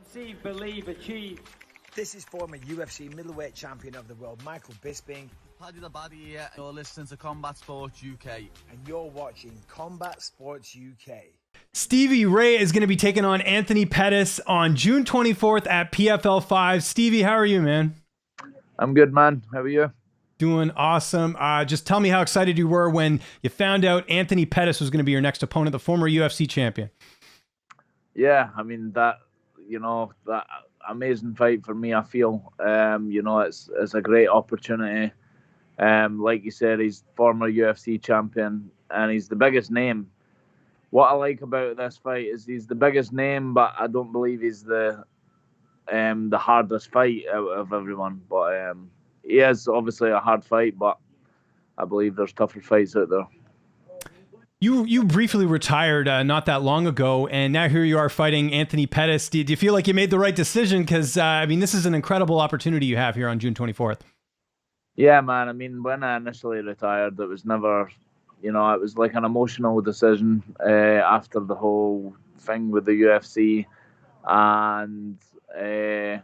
See, believe, achieve. This is former UFC middleweight champion of the world, Michael Bisping. Paddy the Baddy here. You're listening to Combat Sports UK. And you're watching Combat Sports UK. Stevie Ray is going to be taking on Anthony Pettis on June 24th at PFL 5. Stevie, how are you, man? I'm good, man. How are you? Doing awesome. Just tell me how excited you were when you found out Anthony Pettis was going to be your next opponent, the former UFC champion. Yeah, I mean, that amazing fight for me, I feel. It's a great opportunity. Like you said, he's former UFC champion and he's the biggest name. What I like about this fight is he's the biggest name, but I don't believe he's the hardest fight out of everyone. But he is obviously a hard fight, but I believe there's tougher fights out there. You briefly retired not that long ago, and now here you are fighting Anthony Pettis. Do you feel like you made the right decision? Because, this is an incredible opportunity you have here on June 24th. Yeah, man. I mean, when I initially retired, it was never, it was like an emotional decision after the whole thing with the UFC. And yeah,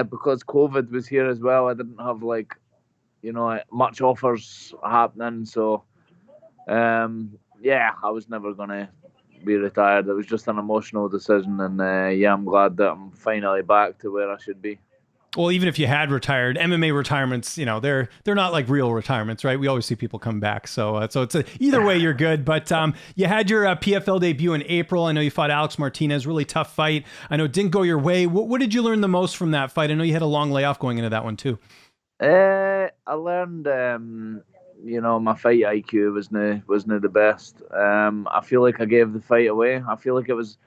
because COVID was here as well, I didn't have, much offers happening. So, I was never going to be retired. It was just an emotional decision. And, I'm glad that I'm finally back to where I should be. Well, even if you had retired, MMA retirements, they're not like real retirements, right? We always see people come back. So it's either way, you're good. But you had your PFL debut in April. I know you fought Alex Martinez, really tough fight. I know it didn't go your way. What did you learn the most from that fight? I know you had a long layoff going into that one too. I learned, my fight IQ wasn't the best. I feel like I gave the fight away. I feel like it was.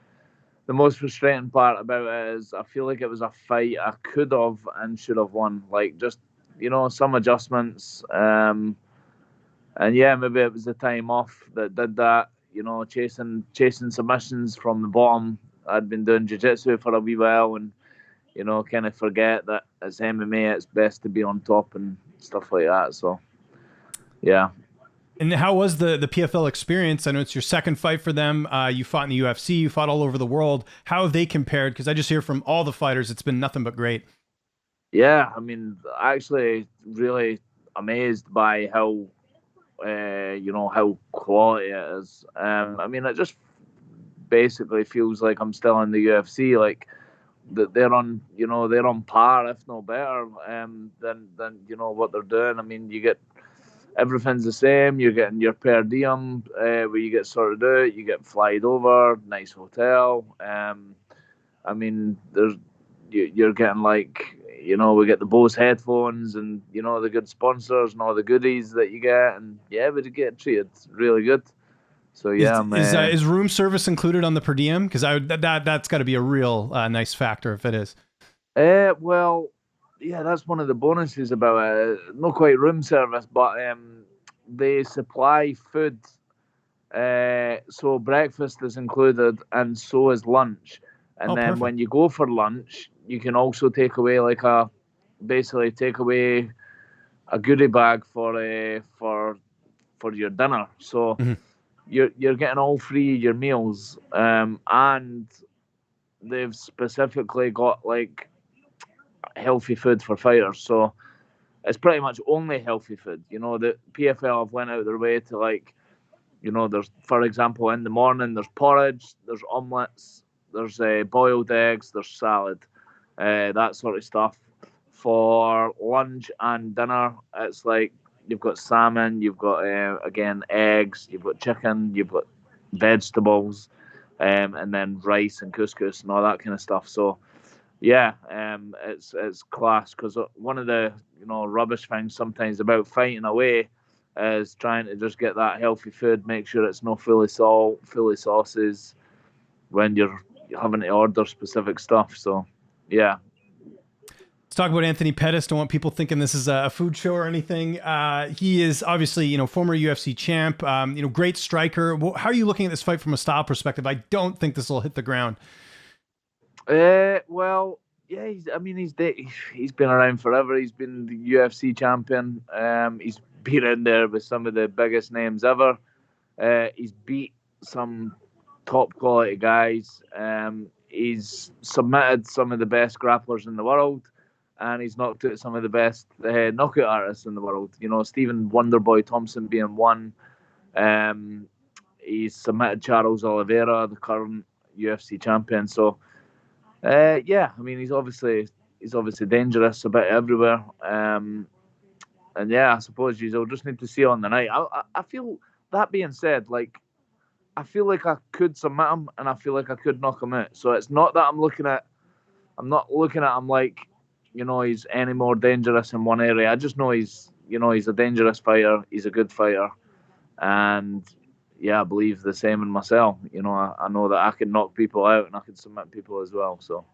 The most frustrating part about it is I feel like it was a fight I could have and should have won. Like, just, some adjustments. Maybe it was the time off that did that, chasing submissions from the bottom. I'd been doing jiu-jitsu for a wee while and, kind of forget that as MMA, it's best to be on top and stuff like that. So, yeah. And how was the PFL experience? I know it's your second fight for them. You fought in the UFC, you fought all over the world. How have they compared? Because I just hear from all the fighters, it's been nothing but great. Yeah, I mean, actually really amazed by how, how quality it is. It just basically feels like I'm still in the UFC, like that they're on par, if not better, than what they're doing. I mean, you get everything's the same. You're getting your per diem where you get sorted out. You get flied over, nice hotel. You're getting we get the Bose headphones and the good sponsors and all the goodies that you get, and we get treated really good. So yeah, is room service included on the per diem? Because that's got to be a real nice factor if it is. Yeah, that's one of the bonuses about it. Not quite room service, but they supply food. So breakfast is included, and so is lunch. And then perfect. When you go for lunch, you can also take away a goodie bag for your dinner. So you're getting all three of your meals, and they've specifically got healthy food for fighters, so it's pretty much only healthy food. The PFL have went out their way to there's, for example, in the morning there's porridge, there's omelets, there's boiled eggs, there's salad, that sort of stuff. For lunch and dinner, it's like you've got salmon, you've got again eggs, you've got chicken, you've got vegetables, and then rice and couscous and all that kind of stuff. So yeah, it's class, because one of the rubbish things sometimes about fighting away is trying to just get that healthy food, make sure it's not fully salt, fully sauces when you're having to order specific stuff. So yeah. Let's talk about Anthony Pettis. Don't want people thinking this is a food show or anything. He is obviously former UFC champ. Great striker. How are you looking at this fight from a style perspective? I don't think this will hit the ground. He's been around forever. He's been the UFC champion. He's been in there with some of the biggest names ever. He's beat some top quality guys. he's submitted some of the best grapplers in the world, and he's knocked out some of the best knockout artists in the world. You know, Stephen Wonderboy Thompson being one. He's submitted Charles Oliveira, the current UFC champion. So, yeah, I mean, he's obviously dangerous a bit everywhere. And yeah, I suppose you'll just need to see on the night. I feel, that being said, like, I feel like I could submit him, and I feel like I could knock him out. So it's not that I'm not looking at him like, you know, he's any more dangerous in one area. I just know he's a dangerous fighter. He's a good fighter, and yeah, I believe the same in myself. You know, I know that I can knock people out and I can submit people as well. So.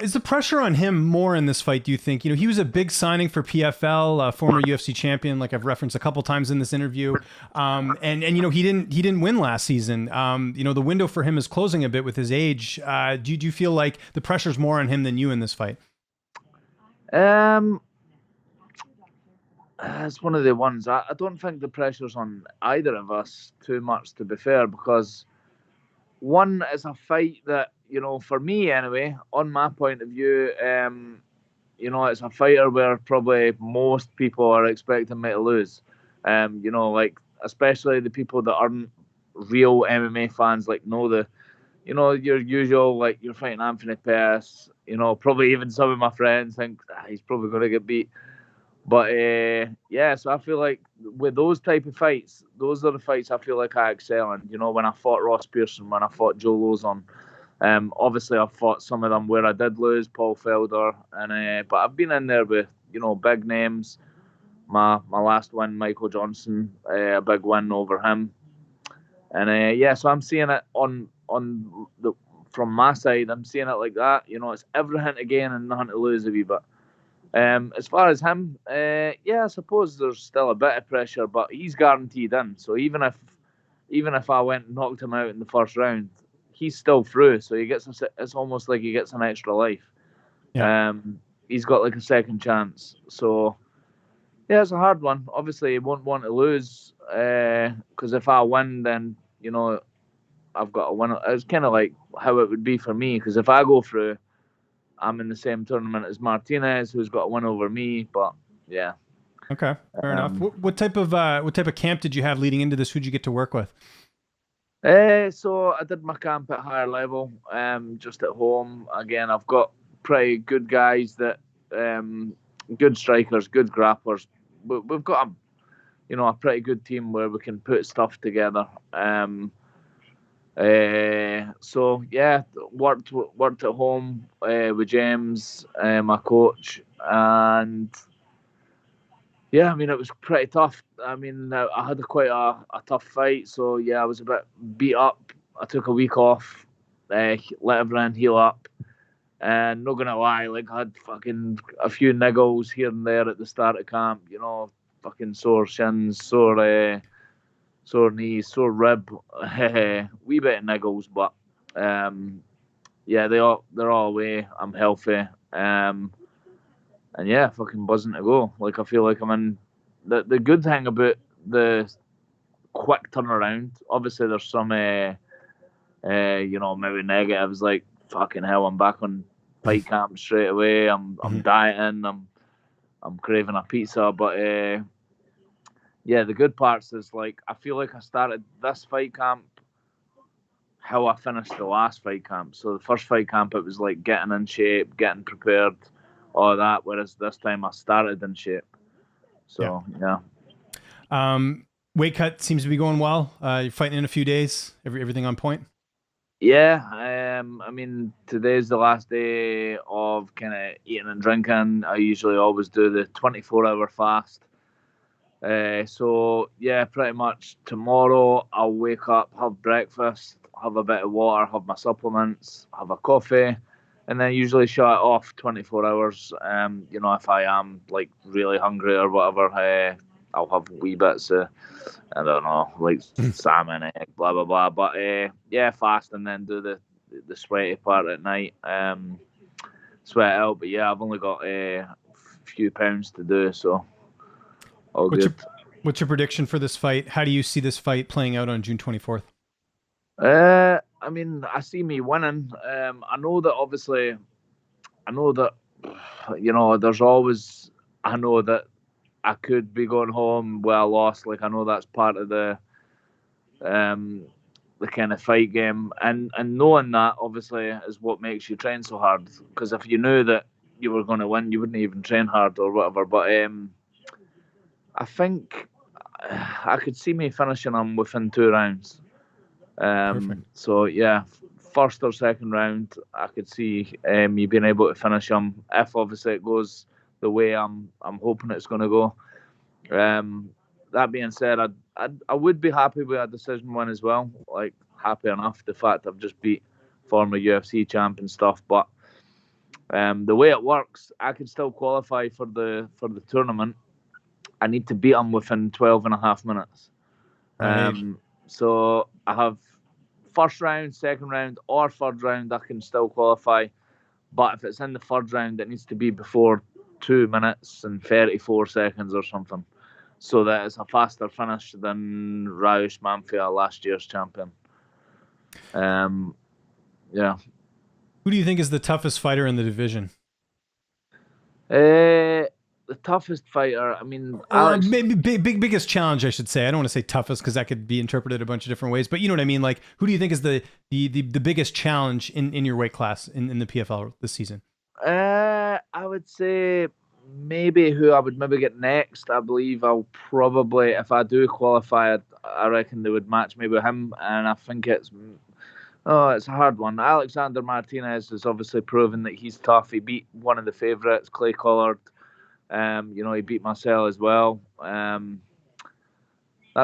Is the pressure on him more in this fight, do you think? You know, he was a big signing for PFL, former UFC champion, like I've referenced a couple times in this interview. And you know, he didn't win last season. You know, the window for him is closing a bit with his age. Do you feel like the pressure's more on him than you in this fight? It's one of the ones. I don't think the pressure's on either of us too much, to be fair, because one is a fight that, you know, for me anyway, on my point of view, you know, it's a fighter where probably most people are expecting me to lose. You know, like, especially the people that aren't real MMA fans, like, know the, you know, your usual, like, you're fighting Anthony Pettis, you know, probably even some of my friends think he's probably going to get beat. But yeah, so I feel like with those type of fights, those are the fights I feel like I excel in. You know, when I fought Ross Pearson, when I fought Joe Lozon, obviously I've fought some of them where I did lose, Paul Felder, and but I've been in there with, you know, big names. My last win, Michael Johnson, a big win over him, and yeah, so I'm seeing it on the from my side. I'm seeing it like that. You know, it's everything to gain and nothing to lose a wee bit. As far as him, yeah, I suppose there's still a bit of pressure, but he's guaranteed in. So even if I went and knocked him out in the first round, he's still through. So it's almost like he gets an extra life. Yeah. He's got like a second chance. So yeah, it's a hard one. Obviously, he won't want to lose, because if I win, then, you know, I've got to win. It's kind of like how it would be for me, because if I go through, I'm in the same tournament as Martinez, who's got a win over me. But yeah. Okay, fair enough. What type of camp did you have leading into this? Who'd you get to work with? So I did my camp at higher level, just at home. Again, I've got pretty good guys that, good strikers, good grapplers. We've got a pretty good team where we can put stuff together. So yeah, worked at home with James, my coach, and yeah, I mean, it was pretty tough. I mean, I had quite a tough fight, so yeah, I was a bit beat up. I took a week off, let everyone heal up, and not gonna lie, like, I had fucking a few niggles here and there at the start of camp. You know, fucking sore shins, sore knees, sore rib, wee bit of niggles, but yeah, they're all away. I'm healthy, and yeah, fucking buzzing to go. Like, I feel like I'm in. The good thing about the quick turnaround, obviously there's some you know, maybe negatives, like, fucking hell, I'm back on fight camp straight away. I'm dieting. I'm craving a pizza, but yeah, the good parts is, like, I feel like I started this fight camp how I finished the last fight camp. So the first fight camp, it was like getting in shape, getting prepared, all that. Whereas this time I started in shape. So yeah. Weight cut seems to be going well. You're fighting in a few days. Everything on point. Yeah, I mean, today's the last day of kind of eating and drinking. I usually always do the 24-hour fast. So yeah, pretty much tomorrow I'll wake up, have breakfast, have a bit of water, have my supplements, have a coffee, and then usually shut it off 24 hours. You know, if I am, like, really hungry or whatever, I'll have wee bits of, I don't know, like salmon, egg, blah blah blah. But yeah, fast and then do the sweaty part at night. Sweat out, but yeah, I've only got a few pounds to do, so all good. What's your prediction for this fight? How do you see this fight playing out on June 24th? I I mean, I see me winning. I know that obviously, I know that, there's always, I know that I could be going home where I lost. Like, I know that's part of the kind of fight game, and knowing that obviously is what makes you train so hard. Because if you knew that you were going to win, you wouldn't even train hard or whatever. But I think I could see me finishing them within 2 rounds. So yeah, first or second round, I could see me being able to finish them if obviously it goes the way I'm hoping it's going to go. That being said, I would be happy with a decision win as well. Like, happy enough the fact I've just beat former UFC champ and stuff. But the way it works, I could still qualify for the tournament. I need to beat him within 12 and a half minutes. Right. So I have first round, second round, or third round. I can still qualify. But if it's in the third round, it needs to be before 2 minutes and 34 seconds or something, so that it's a faster finish than Raush Manfia, last year's champion. Yeah. Who do you think is the toughest fighter in the division? The toughest fighter, I mean, maybe biggest challenge, I should say. I don't want to say toughest because that could be interpreted a bunch of different ways, but you know what I mean? Like, who do you think is the biggest challenge in your weight class in the PFL this season? I would say maybe who I would maybe get next. I believe I'll probably, if I do qualify, I reckon they would match me with him, and I think it's a hard one. Alexander Martinez has obviously proven that he's tough. He beat one of the favourites, Clay Collard. He beat Marcel as well. That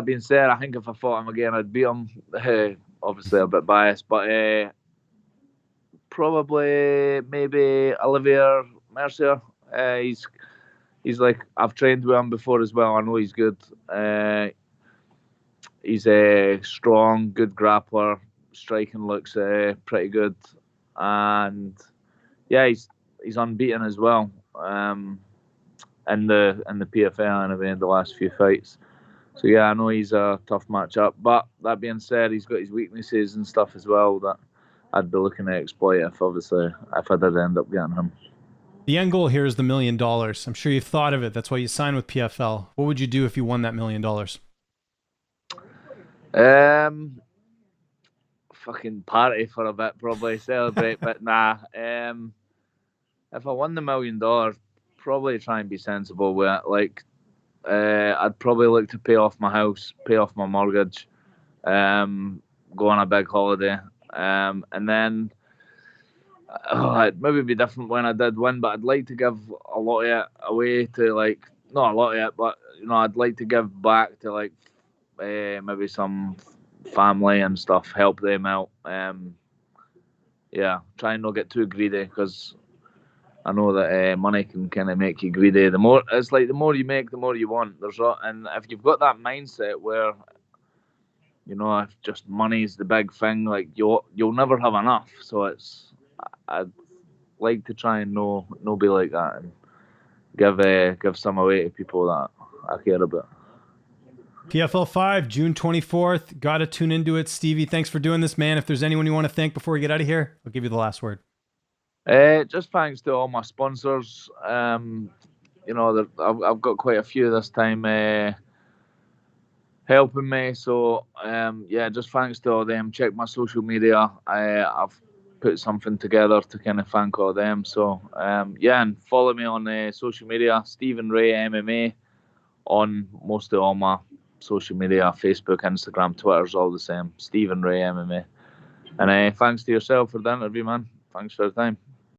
being said, I think if I fought him again, I'd beat him. Obviously a bit biased, but probably maybe Olivier Mercier. He's like, I've trained with him before as well. I know he's good. He's a strong, good grappler. Striking looks pretty good, and yeah, he's unbeaten as well. In the PFL anyway, in the last few fights. So yeah, I know he's a tough matchup. But that being said, he's got his weaknesses and stuff as well that I'd be looking to exploit if I did end up getting him. The end goal here is the $1 million. I'm sure you've thought of it. That's why you signed with PFL. What would you do if you won that $1 million? Fucking party for a bit, probably celebrate. But nah. If I won the $1 million, probably try and be sensible with it. Like, I'd probably look to pay off my house, pay off my mortgage, go on a big holiday, and then it'd maybe be different when I did win. But I'd like to give a lot of it away to, like, not a lot of it, but I'd like to give back to, like, maybe some family and stuff, help them out. Yeah, try and not get too greedy, because I know that money can kind of make you greedy. The more you make, the more you want. And if you've got that mindset where, if just money's the big thing, like you'll never have enough. So I'd like to try and no be like that, and give some away to people that I care about. PFL 5, June 24th. Got to tune into it. Stevie, thanks for doing this, man. If there's anyone you want to thank before we get out of here, I'll give you the last word. Just thanks to all my sponsors. I've got quite a few this time helping me. So just thanks to all them. Check my social media. I've put something together to kind of thank all them. So and follow me on social media, Stephen Ray MMA, on most of all my social media, Facebook, Instagram, Twitter's all the same. Stephen Ray MMA. And thanks to yourself for the interview, man. Thanks for the time.